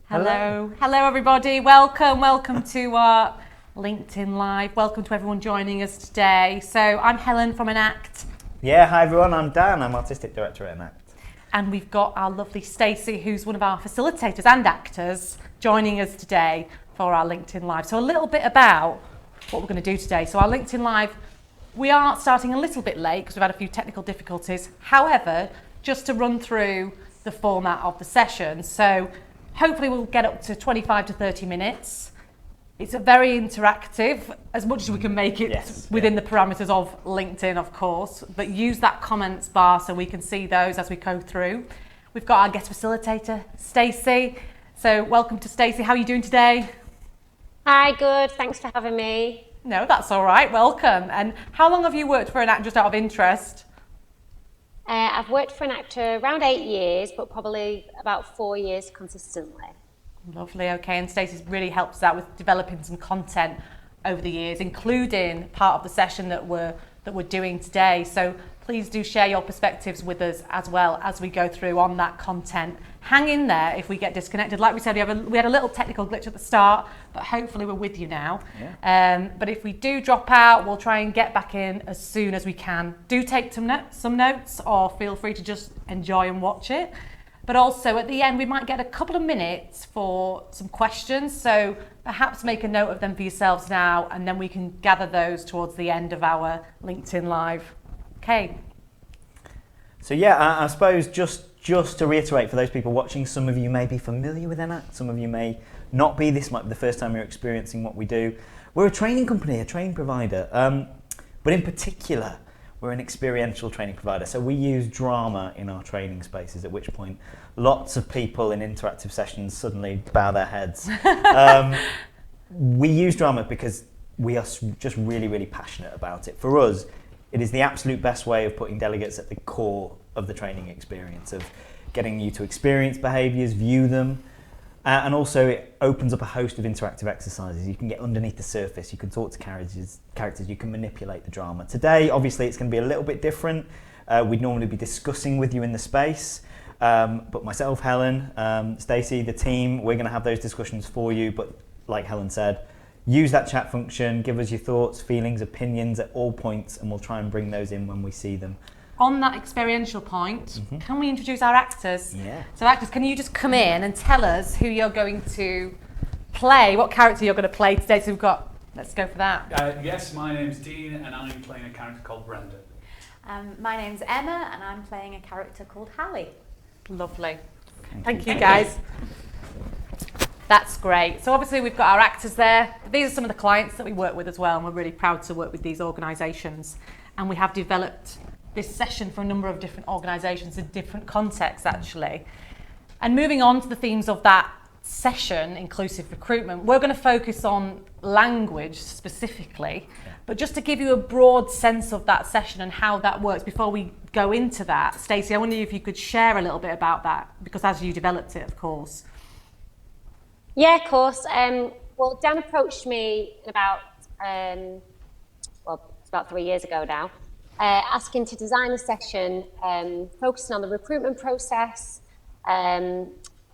Hello everybody. Welcome to our LinkedIn Live. Welcome to everyone joining us today. So I'm Helen from Enact. Yeah, hi everyone, I'm Dan, I'm Artistic Director at Enact. And we've got our lovely Stacey, who's one of our facilitators and actors, joining us today for our LinkedIn Live. So a little bit about what we're going to do today. So our LinkedIn Live, we are starting a little bit late because we've had a few technical difficulties. However, just to run through the format of the session. So hopefully we'll get up to 25 to 30 minutes. It's a very interactive, as much as we can make it within the parameters of LinkedIn, of course, but use that comments bar so we can see those as we go through. We've got our guest facilitator, Stacey. So welcome to Stacey. How are you doing today? Hi, good. Thanks for having me. No, that's all right. Welcome. And how long have you worked for Enact, just out of interest? I've worked for an actor around 8 years, but probably about 4 years consistently. Lovely, okay. And Stacey's really helped us out with developing some content over the years, including part of the session that we're doing today. So please do share your perspectives with us as well as we go through on that content. Hang in there if we get disconnected. Like we said, we had a little technical glitch at the start, but hopefully we're with you now. Yeah. But if we do drop out, we'll try and get back in as soon as we can. Do take some notes, or feel free to just enjoy and watch it. But also at the end, we might get a couple of minutes for some questions. So perhaps make a note of them for yourselves now, and then we can gather those towards the end of our LinkedIn Live. Okay. So yeah, I suppose just to reiterate for those people watching, some of you may be familiar with Enact, some of you may not be. This might be the first time you're experiencing what we do. We're a training company, a training provider, but in particular, we're an experiential training provider. So we use drama in our training spaces, at which point lots of people in interactive sessions suddenly bow their heads. We use drama because we are just really, really passionate about it. For us, it is the absolute best way of putting delegates at the core of the training experience, of getting you to experience behaviours, view them, and also it opens up a host of interactive exercises. You can get underneath the surface, you can talk to characters, you can manipulate the drama. Today, obviously, it's going to be a little bit different. We'd normally be discussing with you in the space, but myself, Helen, Stacey, the team, we're going to have those discussions for you. But like Helen said, use that chat function, give us your thoughts, feelings, opinions at all points, and we'll try and bring those in when we see them. On that experiential point, can we introduce our actors? Yeah. So actors, can you just come in and tell us who you're going to play, what character you're going to play today? So let's go for that. Yes, my name's Dean and I'm playing a character called Brenda. My name's Emma and I'm playing a character called Hallie. Lovely. Thank you guys. That's great. So obviously we've got our actors there. These are some of the clients that we work with as well, and we're really proud to work with these organisations. And we have developed this session for a number of different organisations in different contexts, actually. And moving on to the themes of that session, inclusive recruitment, we're going to focus on language specifically, but just to give you a broad sense of that session and how that works before we go into that, Stacey, I wonder if you could share a little bit about that, because as you developed it, of course. Yeah, of course. Well, Dan approached me about, it's about 3 years ago now, asking to design a session focusing on the recruitment process,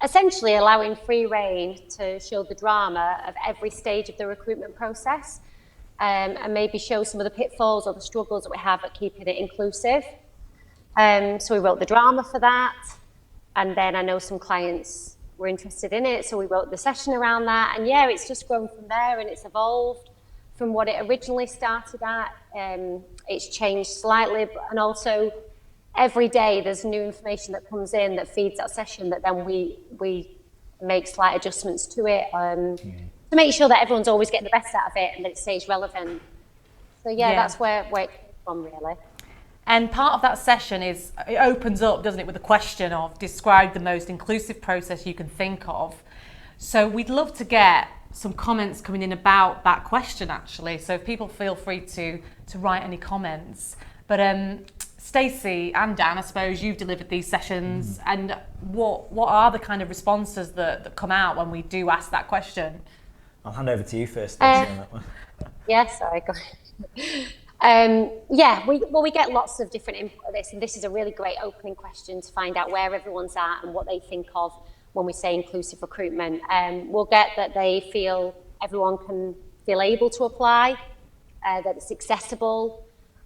essentially allowing free rein to show the drama of every stage of the recruitment process, and maybe show some of the pitfalls or the struggles that we have at keeping it inclusive. So we wrote the drama for that, and then I know some clients were interested in it, so we wrote the session around that, and yeah, it's just grown from there, and it's evolved from what it originally started at. It's changed slightly, and also every day there's new information that comes in that feeds that session that then we make slight adjustments to it to make sure that everyone's always getting the best out of it and that it stays relevant. So yeah. That's where it came from, really. And part of that session is, it opens up, doesn't it, with a question of describe the most inclusive process you can think of. So we'd love to get some comments coming in about that question, actually. So if people feel free to write any comments. But Stacey and Dan, I suppose you've delivered these sessions, and what are the kind of responses that come out when we do ask that question? I'll hand over to you first, Stacey, on that one. Yeah, sorry, go ahead. We get lots of different input on this, and this is a really great opening question to find out where everyone's at and what they think of when we say inclusive recruitment. We'll get that they feel everyone can feel able to apply, that it's accessible,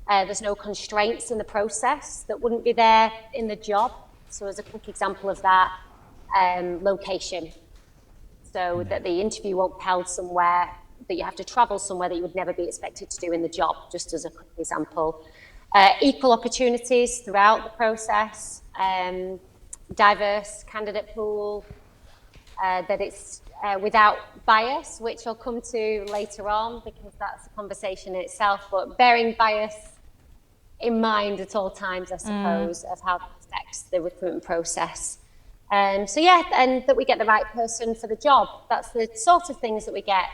there's no constraints in the process that wouldn't be there in the job. So as a quick example of that, location. So that the interview won't be held somewhere, that you have to travel somewhere that you would never be expected to do in the job, just as a quick example. Equal opportunities throughout the process, diverse candidate pool, that it's without bias, which I'll come to later on because that's a conversation in itself, but bearing bias in mind at all times, I suppose, of how that affects the recruitment process. So yeah, and that we get the right person for the job. That's the sort of things that we get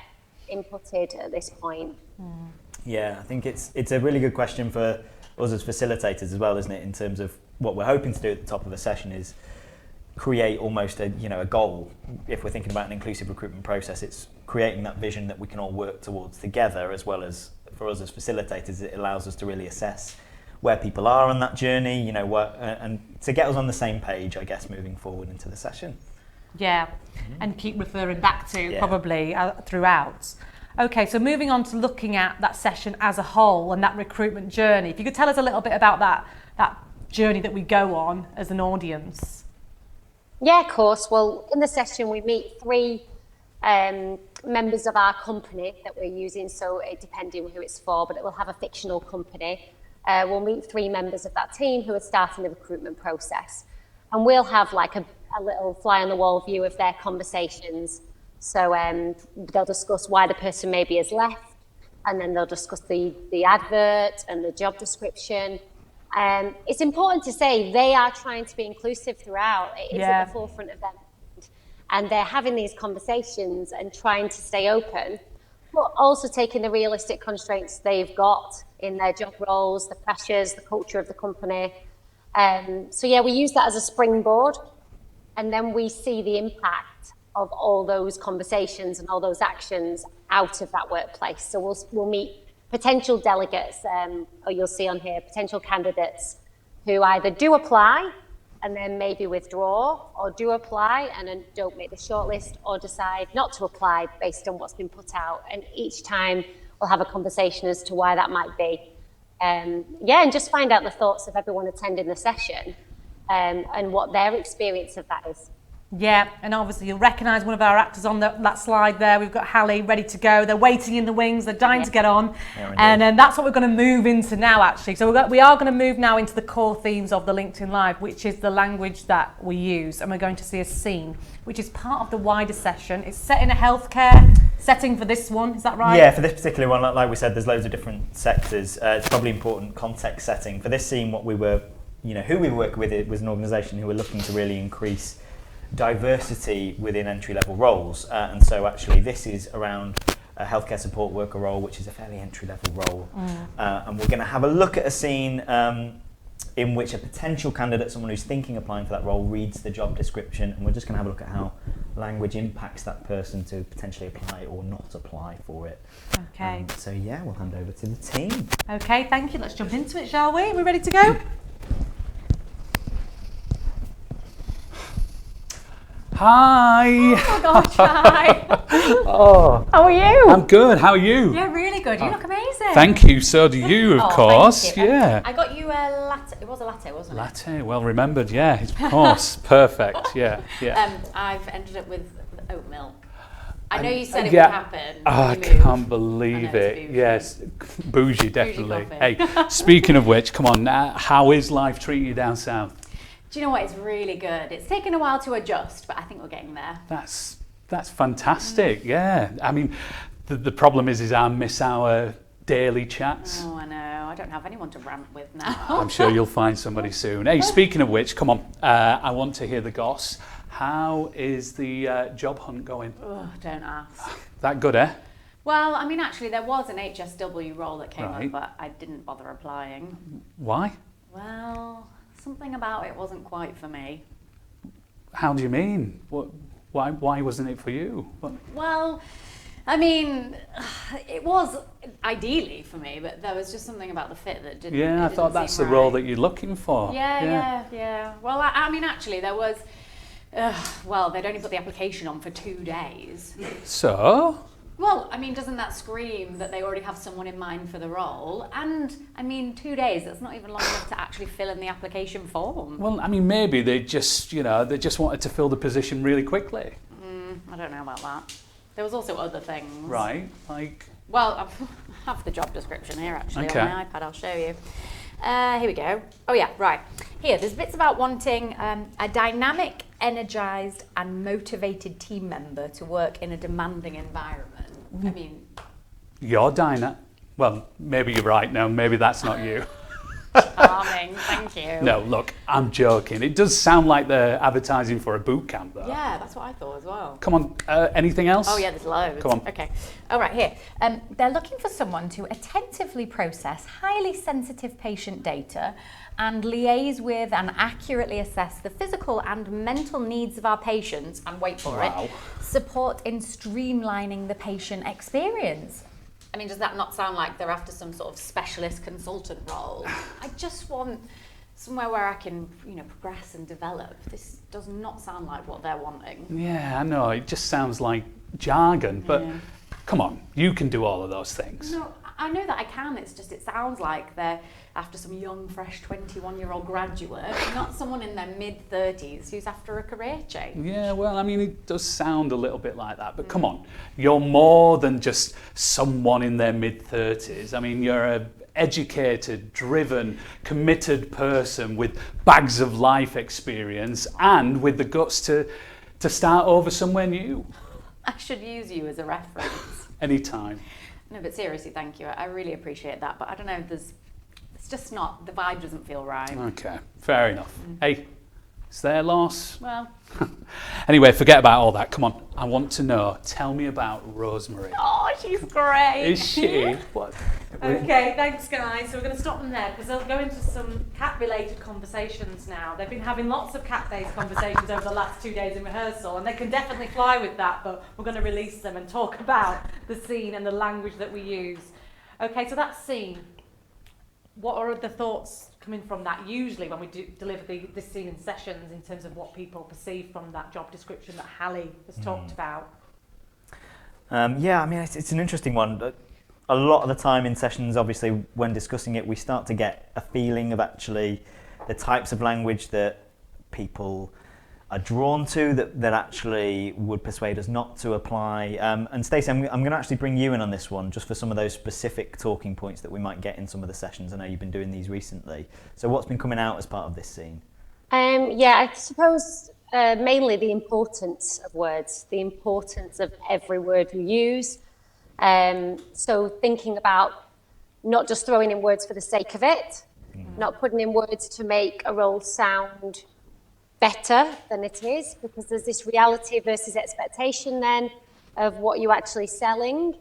inputted at this point. Yeah, I think it's a really good question for us as facilitators as well, isn't it? In terms of what we're hoping to do at the top of the session is create almost a goal. If we're thinking about an inclusive recruitment process, it's creating that vision that we can all work towards together, as well as for us as facilitators, it allows us to really assess where people are on that journey, and to get us on the same page, I guess, moving forward into the session. Yeah, and keep referring back to probably throughout. Okay, so moving on to looking at that session as a whole and that recruitment journey. If you could tell us a little bit about that journey that we go on as an audience. Yeah, of course. Well, in the session we meet 3 members of our company that we're using, so it depending who it's for, but it will have a fictional company. We'll meet 3 members of that team who are starting the recruitment process. And we'll have like a little fly on the wall view of their conversations. So they'll discuss why the person maybe has left, and then they'll discuss the advert and the job description. It's important to say they are trying to be inclusive throughout. It is at the forefront of them. And they're having these conversations and trying to stay open, but also taking the realistic constraints they've got in their job roles, the pressures, the culture of the company. So yeah, we use that as a springboard, and then we see the impact of all those conversations and all those actions out of that workplace. So we'll meet potential delegates, or you'll see on here, potential candidates who either do apply and then maybe withdraw, or do apply and then don't make the shortlist, or decide not to apply based on what's been put out. And each time we'll have a conversation as to why that might be. And just find out the thoughts of everyone attending the session, and what their experience of that is. Yeah, and obviously you'll recognise one of our actors on that slide there. We've got Hallie ready to go. They're waiting in the wings. They're dying to get on. And that's what we're going to move into now, actually. So we are going to move now into the core themes of the LinkedIn Live, which is the language that we use. And we're going to see a scene, which is part of the wider session. It's set in a healthcare setting for this one. Is that right? Yeah, for this particular one, like we said, there's loads of different sectors. It's probably important context setting. For this scene, what we were, who we were working with, it was an organisation who were looking to really increase diversity within entry-level roles, and so actually this is around a healthcare support worker role, which is a fairly entry-level role, and we're going to have a look at a scene in which a potential candidate, someone who's thinking applying for that role, reads the job description, and we're just going to have a look at how language impacts that person to potentially apply or not apply for it. Okay. So yeah, we'll hand over to the team. Okay, thank you. Let's jump into it, shall we? Are we ready to go? Hi. Oh gosh, hi. Oh, How are you? I'm good. How are you? Yeah, really good. You look amazing. Thank you. So do you, of course. Thank you. Yeah. I got you a latte. It was a latte, wasn't it? Latte. Well remembered. Yeah, of course. Perfect. Yeah. Yeah. I've ended up with oat milk. I know you said it yeah. would happen. Oh, I You moved. can't believe I know, it's it. bougie. Yes, bougie, definitely. coffee. Hey, speaking of which, come on. How is life treating you down south? Do you know what? It's really good. It's taken a while to adjust, but I think we're getting there. That's fantastic. Yeah. I mean, the problem is I miss our daily chats. Oh, I know. I don't have anyone to rant with now. I'm sure you'll find somebody soon. Hey, speaking of which, come on. I want to hear the goss. How is the job hunt going? Oh, don't ask. That good, eh? Well, I mean, actually, there was an HSW role that came Right. up, but I didn't bother applying. Why? Well, something about it wasn't quite for me. How do you mean? Why wasn't it for you? What? Well, I mean, it was ideally for me, but there was just something about the fit that didn't. Yeah, I it thought didn't that's seem the role right. that you're looking for. Yeah. Well, I mean, actually, there was Well, they'd only put the application on for 2 days. So, Well, I mean, doesn't that scream that they already have someone in mind for the role? And, I mean, 2 days, that's not even long enough to actually fill in the application form. well, I mean, maybe they just, they just wanted to fill the position really quickly. I don't know about that. There was also other things. Right, like... Well, I have the job description here, actually, Okay. on my iPad. I'll show you. Here we go. Oh, yeah, right. Here, there's bits about wanting a dynamic, energised and motivated team member to work in a demanding environment. I mean... You're Dinah. Well, maybe you're right. No, maybe that's not you. Charming, thank you. No, look, I'm joking. It does sound like they're advertising for a boot camp, though. Yeah, that's what I thought as well. Come on, anything else? Oh yeah, there's loads. Come on. Okay. All right, here. They're looking for someone to attentively process highly sensitive patient data and liaise with and accurately assess the physical and mental needs of our patients, and wait for Wow. it, support in streamlining the patient experience. I mean, does that not sound like they're after some sort of specialist consultant role? I just want somewhere where I can, progress and develop. This does not sound like what they're wanting. Yeah, I know. It just sounds like jargon, but Yeah. come on, you can do all of those things. No, I know that I can. It's just, it sounds like they're after some young, fresh 21-year-old graduate, not someone in their mid-30s who's after a career change. Yeah, well, I mean, it does sound a little bit like that, but come on, you're more than just someone in their mid-30s. I mean, you're a educated, driven, committed person with bags of life experience and with the guts to start over somewhere new. I should use you as a reference. Anytime. No, but seriously, thank you. I really appreciate that. But I don't know, it's just not, the vibe doesn't feel right. Okay, fair enough. Hey, is there loss? Well, Anyway, forget about all that. Come on, I want to know. Tell me about Rosemary. oh, she's great. Is she? What? Okay, thanks guys. So we're going to stop them there because they'll go into some cat-related conversations now. They've been having lots of cat-based conversations over the last 2 days in rehearsal, and they can definitely fly with that, but we're going to release them and talk about the scene and the language that we use. Okay, so that scene, what are the thoughts coming from that usually when we deliver this scene in sessions in terms of what people perceive from that job description that Hallie has talked about? Yeah, I mean, it's an interesting one. A lot of the time in sessions, obviously, when discussing it, we start to get a feeling of actually the types of language that people are drawn to that actually would persuade us not to apply. And Stacey, I'm going to actually bring you in on this one just for some of those specific talking points that we might get in some of the sessions. I know you've been doing these recently. So what's been coming out as part of this scene? Yeah, I suppose mainly the importance of words, the importance of every word we use. So thinking about not just throwing in words for the sake of it, not putting in words to make a role sound better than it is, because there's this reality versus expectation then of what you're actually selling.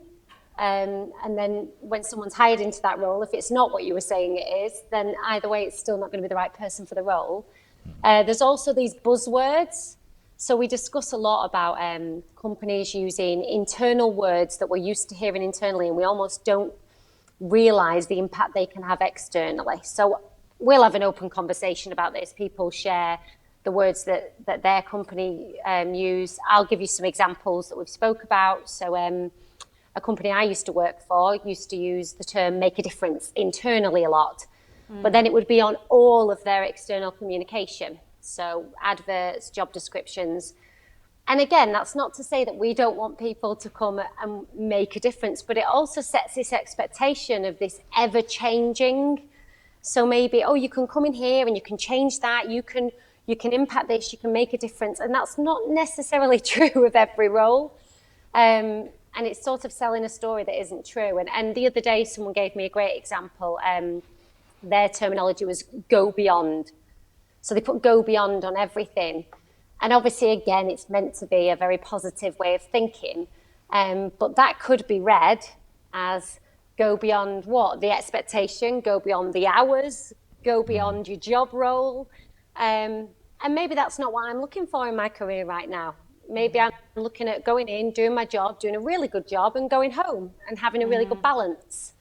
And then when someone's hired into that role, if it's not what you were saying it is, then either way, it's still not going to be the right person for the role. There's also these buzzwords. So we discuss a lot about companies using internal words that we're used to hearing internally, and we almost don't realise the impact they can have externally. So we'll have an open conversation about this. People share the words that their company use. I'll give you some examples that we've spoke about. So a company I used to work for used to use the term make a difference internally a lot, but then it would be on all of their external communication. So adverts, job descriptions. And again, that's not to say that we don't want people to come and make a difference, but it also sets this expectation of this ever-changing. So maybe, you can come in here and you can change that, you can impact this, you can make a difference. And that's not necessarily true of every role. And it's sort of selling a story that isn't true. And the other day, someone gave me a great example. Their terminology was go beyond. So they put go beyond on everything. And obviously, again, it's meant to be a very positive way of thinking. But that could be read as go beyond what? The expectation, go beyond the hours, go beyond your job role. And maybe that's not what I'm looking for in my career right now. Maybe I'm looking at going in, doing my job, doing a really good job and going home and having a really good balance.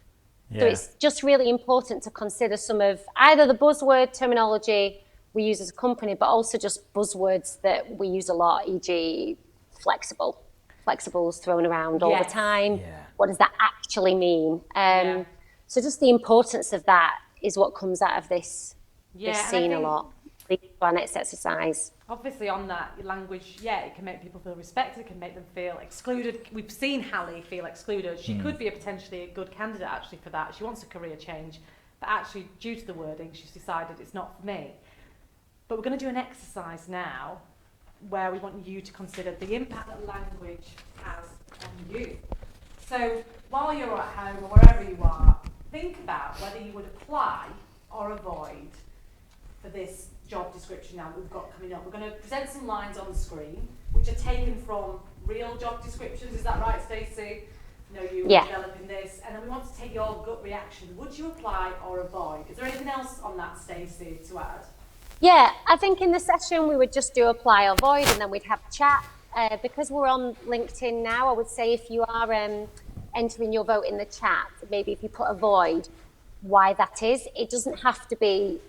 Yeah. So it's just really important to consider some of either the buzzword terminology we use as a company, but also just buzzwords that we use a lot, e.g. flexible. Flexible's thrown around all the time. Yeah. What does that actually mean? Yeah. So just the importance of that is what comes out of this Yeah, and I scene a think- lot. Lead to our next exercise. Obviously on that language, yeah, it can make people feel respected, it can make them feel excluded. We've seen Hallie feel excluded. She could be potentially a good candidate actually for that. She wants a career change, but actually due to the wording, she's decided it's not for me. But we're going to do an exercise now where we want you to consider the impact that language has on you. So while you're at home or wherever you are, think about whether you would apply or avoid for this job description now that we've got coming up. We're going to present some lines on the screen which are taken from real job descriptions. Is that right, Stacey? You know, you were Yeah. developing this, and then we want to take your gut reaction. Would you apply or avoid? Is there anything else on that, Stacey, to add? Yeah, I think in the session we would just do apply or void, and then we'd have a chat. Because we're on LinkedIn now, I would say if you are entering your vote in the chat, maybe if you put avoid, why that is. It doesn't have to be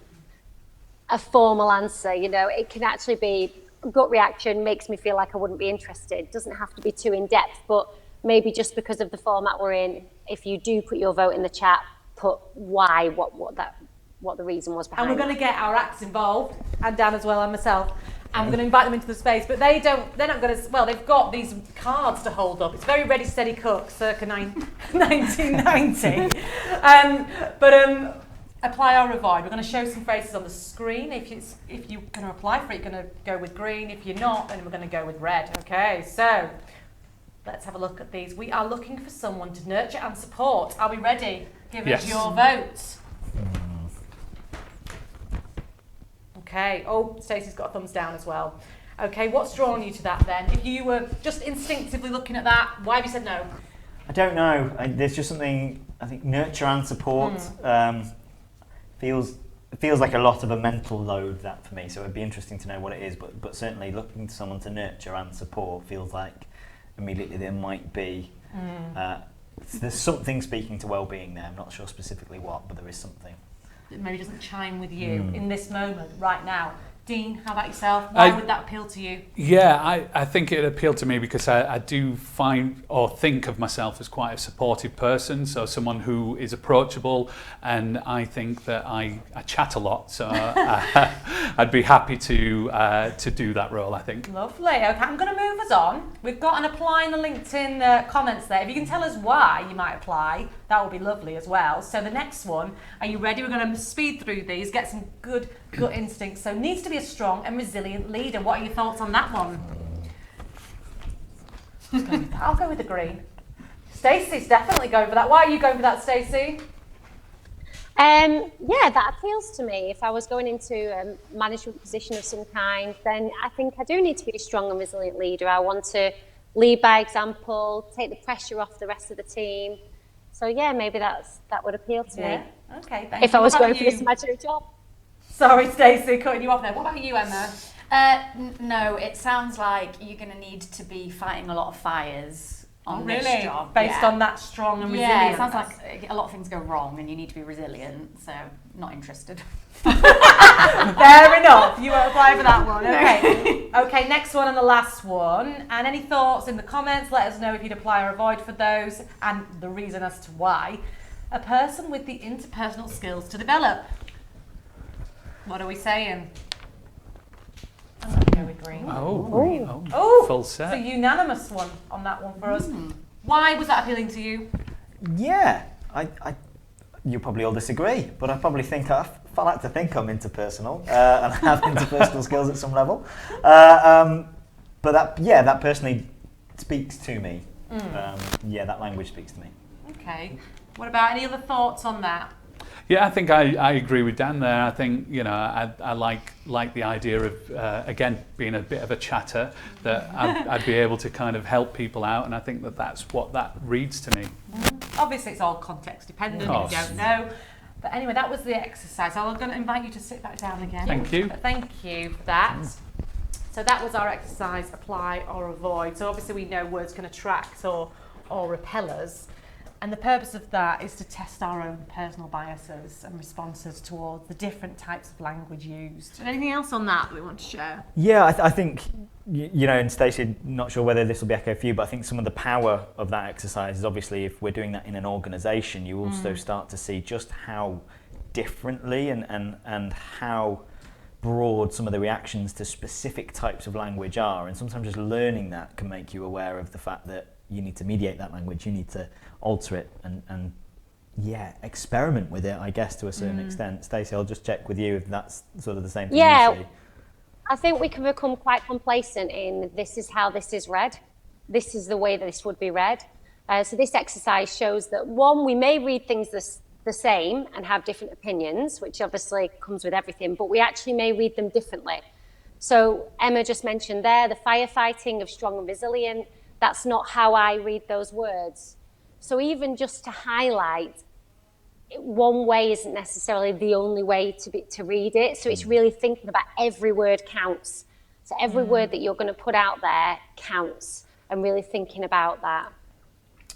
a formal answer, you know, it can actually be gut reaction, makes me feel like I wouldn't be interested. It doesn't have to be too in depth, but maybe just because of the format we're in, if you do put your vote in the chat, put why, what the reason was behind And we're going to get our acts involved, and Dan as well, and myself, and we're going to invite them into the space, but they're not going to, well, they've got these cards to hold up. It's very Ready, Steady, Cook, circa 1990. Apply or avoid. We're going to show some phrases on the screen. If you're going to apply for it, you're going to go with green. If you're not, then we're going to go with red. Okay, so let's have a look at these. We are looking for someone to nurture and support. Are we ready? Give us Yes. your vote. Okay. Oh, Stacey's got a thumbs down as well. Okay, what's drawn you to that then? If you were just instinctively looking at that, why have you said no? I don't know. There's just something, I think, nurture and support feels like a lot of a mental load, that for me. So it'd be interesting to know what it is. But certainly looking to someone to nurture and support feels like immediately there might be there's something speaking to well-being there. I'm not sure specifically what, but there is something. That maybe doesn't chime with you in this moment, right now. Dean, how about yourself? Why would that appeal to you? Yeah, I think it appealed to me because I do find or think of myself as quite a supportive person, so someone who is approachable, and I think that I chat a lot, so I'd be happy to do that role, I think. Lovely. Okay, I'm going to move us on. We've got an apply in the LinkedIn comments there. If you can tell us why you might apply, that would be lovely as well. So the next one, are you ready? We're going to speed through these, get some good gut instincts. So needs to be a strong and resilient leader. What are your thoughts on that one? I'll go with the green. Stacey's definitely going for that. Why are you going for that, Stacey? Yeah, that appeals to me. If I was going into a management position of some kind, then I think I do need to be a strong and resilient leader. I want to lead by example, take the pressure off the rest of the team. So yeah, maybe that would appeal to me. Okay, thank If you. I was What going about for you? this imaginary job. Sorry, Stacey, cutting you off there. What about you, Emma? No, it sounds like you're going to need to be fighting a lot of fires on this Really? job. Based yeah. on that strong and resilient. Yeah, it sounds like a lot of things go wrong and you need to be resilient, so not interested. Fair enough. You won't apply for that one. Okay. Okay, next one and the last one. And any thoughts in the comments? Let us know if you'd apply or avoid for those and the reason as to why. A person with the interpersonal skills to develop. What are we saying? I'm going to go with green. Oh, Full it's a set. unanimous one on that one for us. Why was that appealing to you? Yeah, you probably all disagree, but I probably think I like to think I'm interpersonal and have interpersonal skills at some level. But that personally speaks to me. That language speaks to me. Okay. What about any other thoughts on that? Yeah, I think I agree with Dan there. I think, you know, I like the idea of, again, being a bit of a chatter, that I'd be able to kind of help people out, and I think that's what that reads to me. Obviously, it's all context dependent, if you don't know. But anyway, that was the exercise. I'm going to invite you to sit back down again. Thank you. But thank you for that. So that was our exercise, apply or avoid. So obviously we know words can attract or repel us. And the purpose of that is to test our own personal biases and responses towards the different types of language used. Anything else on that we want to share? Yeah, I think, you know, and Stacey, not sure whether this will be echo for you, but I think some of the power of that exercise is obviously if we're doing that in an organisation, you also start to see just how differently and how broad some of the reactions to specific types of language are. And sometimes just learning that can make you aware of the fact that you need to mediate that language, you need to alter it and experiment with it, I guess, to a certain extent. Stacey, I'll just check with you if that's sort of the same thing you see. I think we can become quite complacent in this is how this is read. This is the way that this would be read. So this exercise shows that, one, we may read things the same and have different opinions, which obviously comes with everything, but we actually may read them differently. So Emma just mentioned there, the firefighting of strong and resilient. That's not how I read those words. So even just to highlight, one way isn't necessarily the only way to read it. So it's really thinking about every word counts. So every word that you're going to put out there counts, and really thinking about that.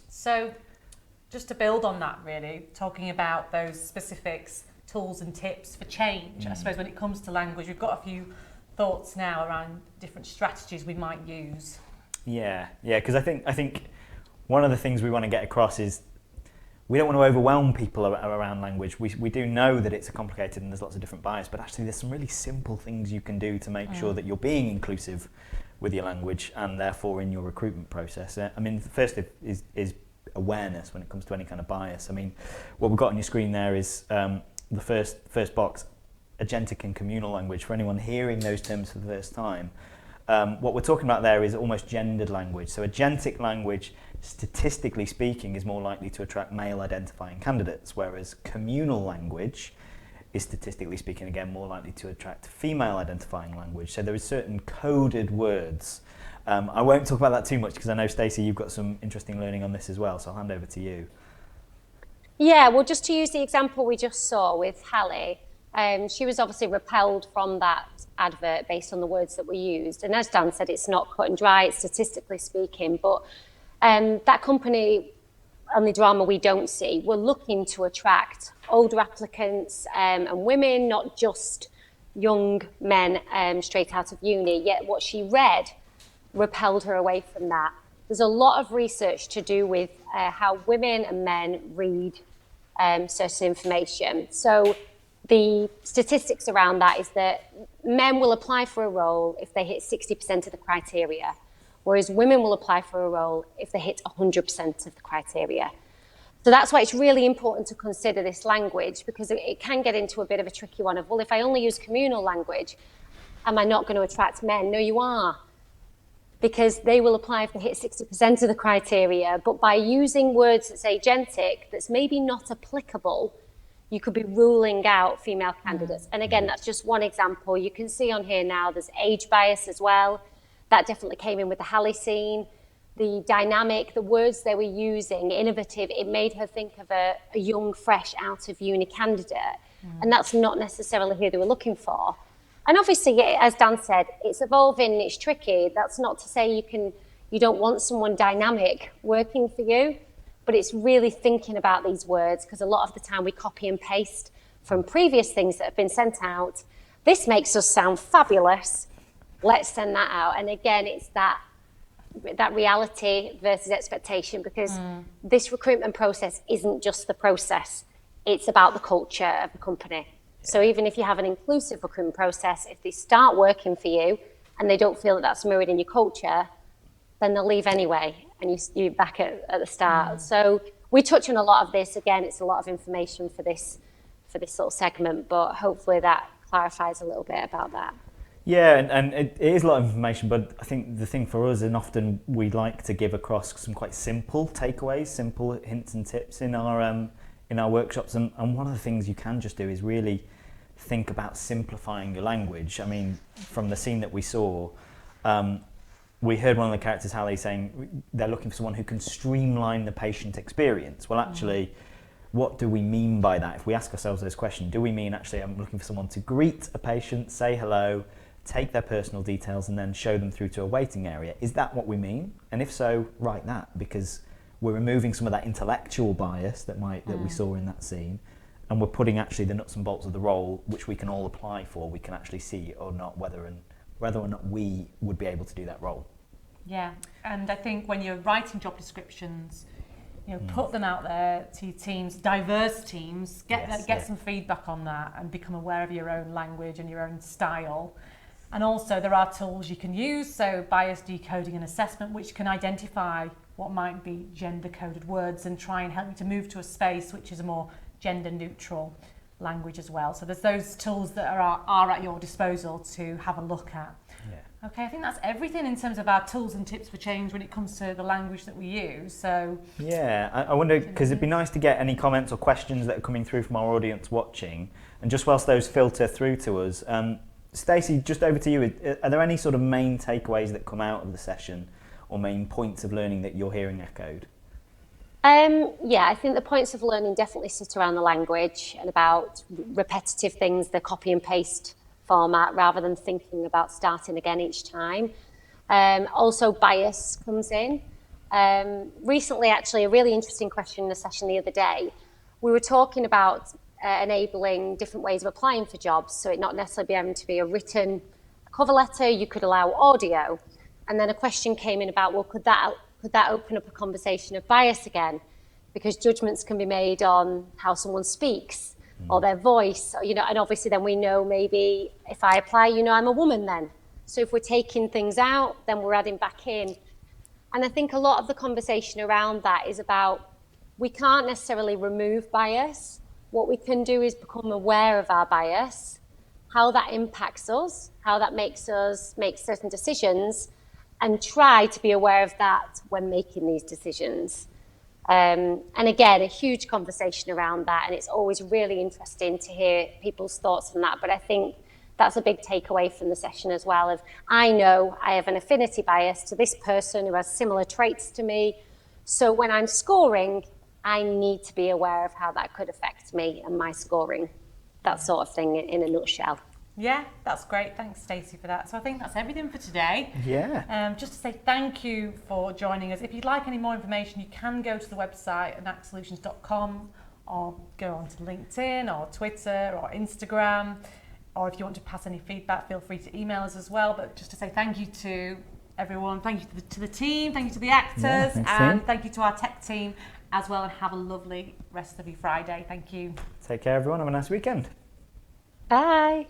So just to build on that, really, talking about those specifics, tools and tips for change, I suppose when it comes to language, we've got a few thoughts now around different strategies we might use. Yeah, because I think one of the things we want to get across is we don't want to overwhelm people around language. We do know that it's complicated and there's lots of different bias, but actually there's some really simple things you can do to make sure that you're being inclusive with your language and therefore in your recruitment process. I mean, the first is awareness when it comes to any kind of bias. I mean, what we've got on your screen there is the first box, agentic and communal language. For anyone hearing those terms for the first time, what we're talking about there is almost gendered language. So agentic language, statistically speaking, is more likely to attract male identifying candidates, whereas communal language is statistically speaking, again, more likely to attract female identifying language. So there is certain coded words. I won't talk about that too much because I know, Stacey, you've got some interesting learning on this as well, so I'll hand over to you. Yeah, well, just to use the example we just saw with Hallie, she was obviously repelled from that advert based on the words that were used. And as Dan said, it's not cut and dry, it's statistically speaking, but that company, on the drama we don't see, were looking to attract older applicants and women, not just young men straight out of uni. Yet what she read repelled her away from that. There's a lot of research to do with how women and men read certain information. So the statistics around that is that men will apply for a role if they hit 60% of the criteria, whereas women will apply for a role if they hit 100% of the criteria. So that's why it's really important to consider this language, because it can get into a bit of a tricky one of, well, if I only use communal language, am I not going to attract men? No, you are, because they will apply if they hit 60% of the criteria. But by using words that's agentic, that's maybe not applicable, you could be ruling out female candidates. And again, that's just one example. You can see on here now there's age bias as well. That definitely came in with the Hallie scene. The dynamic, the words they were using, innovative, it made her think of a young, fresh, out of uni candidate. And that's not necessarily who they were looking for. And obviously, as Dan said, it's evolving, it's tricky. That's not to say you don't want someone dynamic working for you, but it's really thinking about these words, because a lot of the time we copy and paste from previous things that have been sent out. This makes us sound fabulous. Let's send that out. And again, it's that reality versus expectation, because this recruitment process isn't just the process. It's about the culture of the company. So even if you have an inclusive recruitment process, if they start working for you and they don't feel that that's mirrored in your culture, then they'll leave anyway, and you're back at the start. So we touch on a lot of this. Again, it's a lot of information for this little segment, but hopefully that clarifies a little bit about that. Yeah, and it is a lot of information, but I think the thing for us, and often we like to give across some quite simple takeaways, simple hints and tips in our workshops. And one of the things you can just do is really think about simplifying your language. I mean, from the scene that we saw, we heard one of the characters, Hallie, saying they're looking for someone who can streamline the patient experience. Well, actually, what do we mean by that? If we ask ourselves this question, do we mean actually I'm looking for someone to greet a patient, say hello, take their personal details and then show them through to a waiting area? Is that what we mean? And if so, write that, because we're removing some of that intellectual bias that we saw in that scene, and we're putting actually the nuts and bolts of the role, which we can all apply for. We can actually see or not whether or not we would be able to do that role. Yeah, and I think when you're writing job descriptions, put them out there to your teams, diverse teams, get some feedback on that and become aware of your own language and your own style. And also there are tools you can use, so bias decoding and assessment, which can identify what might be gender coded words and try and help you to move to a space which is a more gender neutral language as well. So there's those tools that are at your disposal to have a look at. Yeah. Okay, I think that's everything in terms of our tools and tips for change when it comes to the language that we use. So yeah, I wonder, because it'd be nice to get any comments or questions that are coming through from our audience watching, and just whilst those filter through to us, Stacey, just over to you. Are there any sort of main takeaways that come out of the session or main points of learning that you're hearing echoed? Yeah, I think the points of learning definitely sit around the language and about repetitive things, the copy and paste format, rather than thinking about starting again each time. Also, bias comes in. Recently, actually, a really interesting question in the session the other day, we were talking about enabling different ways of applying for jobs, so it not necessarily having to be a written cover letter, you could allow audio. And then a question came in about, well, could that open up a conversation of bias again? Because judgments can be made on how someone speaks or their voice, or, and obviously then we know maybe if I apply, I'm a woman then. So if we're taking things out, then we're adding back in. And I think a lot of the conversation around that is about, we can't necessarily remove bias. What we can do is become aware of our bias, how that impacts us, how that makes us make certain decisions, and try to be aware of that when making these decisions. And again, a huge conversation around that, and it's always really interesting to hear people's thoughts on that. But I think that's a big takeaway from the session as well, of I know I have an affinity bias to this person who has similar traits to me. So when I'm scoring, I need to be aware of how that could affect me and my scoring. That sort of thing in a nutshell. Yeah, that's great. Thanks, Stacey, for that. So I think that's everything for today. Yeah. Just to say thank you for joining us. If you'd like any more information, you can go to the website, enactsolutions.com, or go onto LinkedIn or Twitter or Instagram. Or if you want to pass any feedback, feel free to email us as well. But just to say thank you to everyone, thank you to the team, thank you to the actors, and thank you to our tech team as well. And have a lovely rest of your Friday. Thank you. Take care, everyone. Have a nice weekend. Bye.